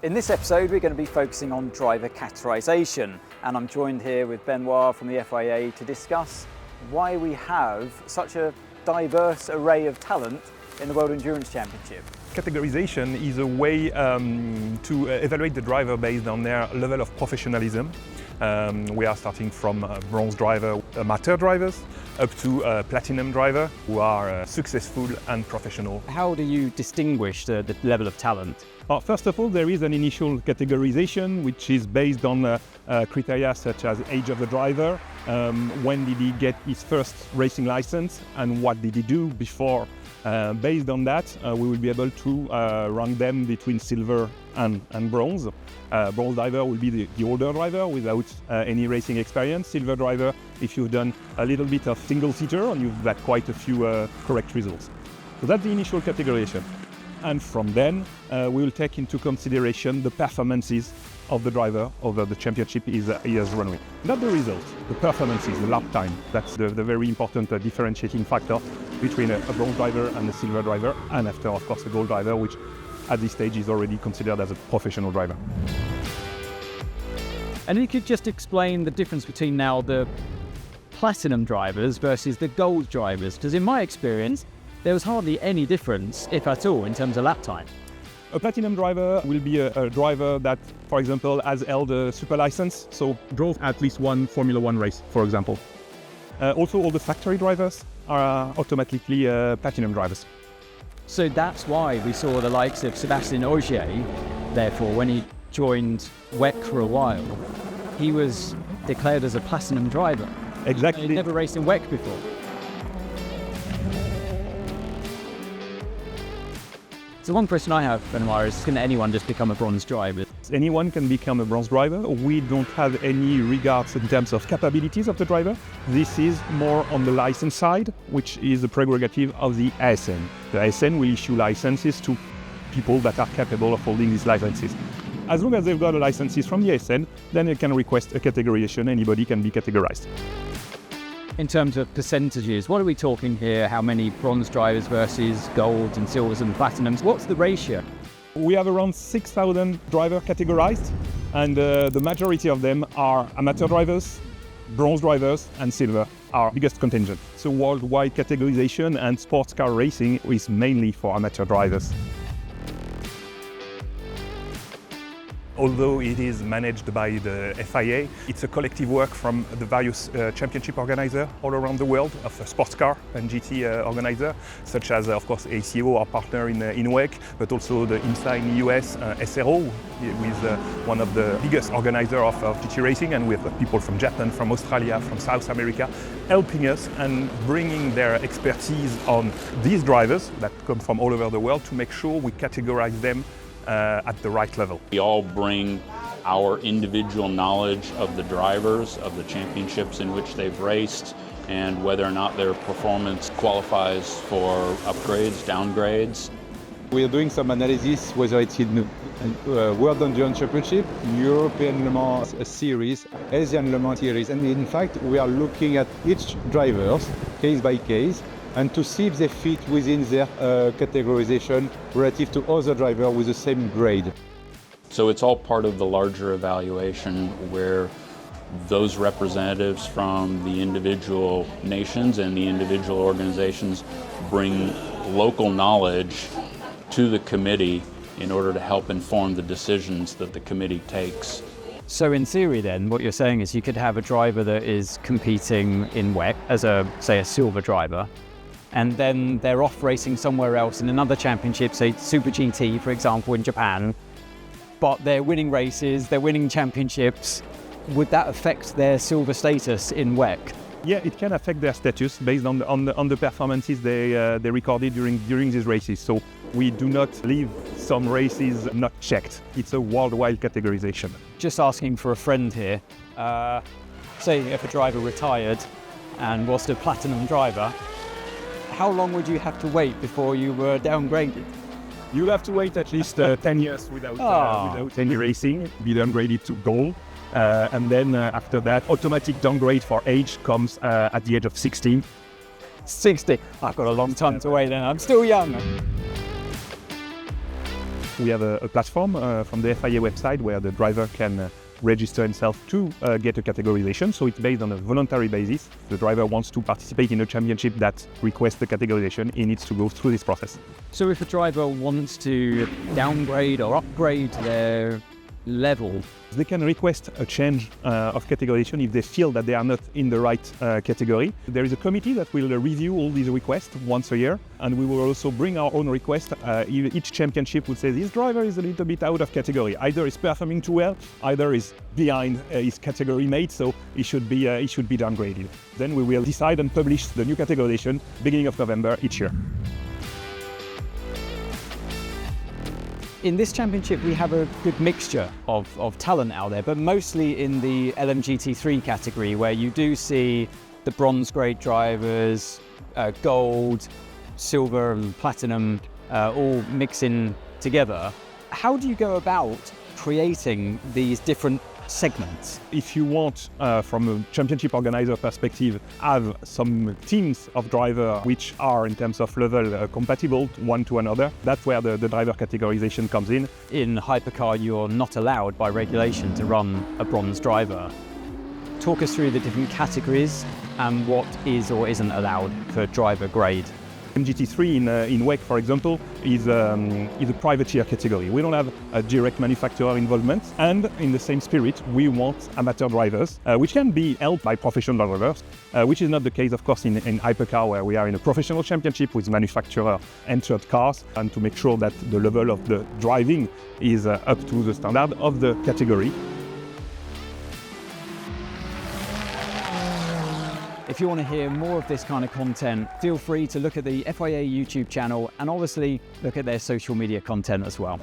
In this episode, we're going to be focusing on driver categorisation, and I'm joined here with Benoit from the FIA to discuss why we have such a diverse array of talent in the World Endurance Championship. Categorization is a way to evaluate the driver based on their level of professionalism. We are starting from bronze driver, amateur drivers, up to platinum driver who are successful and professional. How do you distinguish the level of talent? First of all, there is an initial categorization which is based on criteria such as age of the driver, when did he get his first racing license, and what did he do before. Based on that, we will be able to rank them between silver and bronze. Bronze driver will be the older driver without any racing experience. Silver driver, if you've done a little bit of single-seater and you've got quite a few correct results. So that's the initial categorization. And from then, we will take into consideration the performances of the driver over the championship he has run with. Not the results, the performances, the lap time. That's the very important differentiating factor between a bronze driver and a silver driver, and after, of course, a gold driver, which at this stage is already considered as a professional driver. And you could just explain the difference between now the platinum drivers versus the gold drivers, because in my experience, there was hardly any difference, if at all, in terms of lap time. A platinum driver will be a driver that, for example, has held a super license, so drove at least one Formula One race, for example. Also, all the factory drivers are automatically platinum drivers. So that's why we saw the likes of Sébastien Ogier, therefore, when he joined WEC for a while, he was declared as a platinum driver. Exactly. He'd never raced in WEC before. So one question I have, Benoit, is can anyone just become a bronze driver? Anyone can become a bronze driver. We don't have any regards in terms of capabilities of the driver. This is more on the license side, which is a prerogative of the ASN. The ASN will issue licenses to people that are capable of holding these licenses. As long as they've got a licenses from the ASN, then they can request a categorization. Anybody can be categorized. In terms of percentages, what are we talking here? How many bronze drivers versus golds and silvers and platinums? What's the ratio? We have around 6,000 drivers categorized, and the majority of them are amateur drivers, bronze drivers, and silver, our biggest contingent. So worldwide categorization and sports car racing is mainly for amateur drivers. Although it is managed by the FIA, it's a collective work from the various championship organizers all around the world of sports car and GT organizers, such as, of course, ACO, our partner in WEC, but also the IMSA in the US, SRO, with one of the biggest organizers of GT racing, and with people from Japan, from Australia, from South America, helping us and bringing their expertise on these drivers that come from all over the world to make sure we categorize them at the right level. We all bring our individual knowledge of the drivers, of the championships in which they've raced, and whether or not their performance qualifies for upgrades, downgrades. We are doing some analysis whether it's in World Endurance Championship, European Le Mans series, Asian Le Mans series, and in fact we are looking at each drivers case by case and to see if they fit within their categorization relative to other drivers with the same grade. So it's all part of the larger evaluation where those representatives from the individual nations and the individual organizations bring local knowledge to the committee in order to help inform the decisions that the committee takes. So in theory then, what you're saying is you could have a driver that is competing in WEC as a silver driver, and then they're off racing somewhere else in another championship, say Super GT, for example, in Japan, but they're winning races, they're winning championships. Would that affect their silver status in WEC? Yeah, it can affect their status based on the performances they recorded during these races. So we do not leave some races not checked. It's a worldwide categorization. Just asking for a friend here. Say if a driver retired and was a platinum driver, how long would you have to wait before you were downgraded? You'll have to wait at least 10 years without any racing, be downgraded to gold. And then after that, automatic downgrade for age comes at the age of 16. 60? I've got a long time to wait then, I'm still young. We have a platform from the FIA website where the driver can register himself to get a categorization. So it's based on a voluntary basis. If the driver wants to participate in a championship that requests the categorization, he needs to go through this process. So if a driver wants to downgrade or upgrade their level, they can request a change of categorization if they feel that they are not in the right category. There is a committee that will review all these requests once a year, and we will also bring our own request. Each championship will say this driver is a little bit out of category. Either is performing too well, either is behind his category mate, so he should be downgraded. Then we will decide and publish the new categorization beginning of November each year. In this championship, we have a good mixture of talent out there, but mostly in the LMGT3 category, where you do see the bronze grade drivers, gold, silver and platinum, all mixing together. How do you go about creating these different segments? If you want, from a championship organizer perspective, have some teams of drivers which are, in terms of level, compatible one to another, that's where the driver categorization comes in. In hypercar, you're not allowed by regulation to run a bronze driver. Talk us through the different categories and what is or isn't allowed for driver grade. MGT3 in WEC, for example, is a privateer category. We don't have a direct manufacturer involvement, and in the same spirit, we want amateur drivers, which can be helped by professional drivers, which is not the case, of course, in hypercar, where we are in a professional championship with manufacturer-entered cars, and to make sure that the level of the driving is up to the standard of the category. If you want to hear more of this kind of content, feel free to look at the FIA YouTube channel and obviously look at their social media content as well.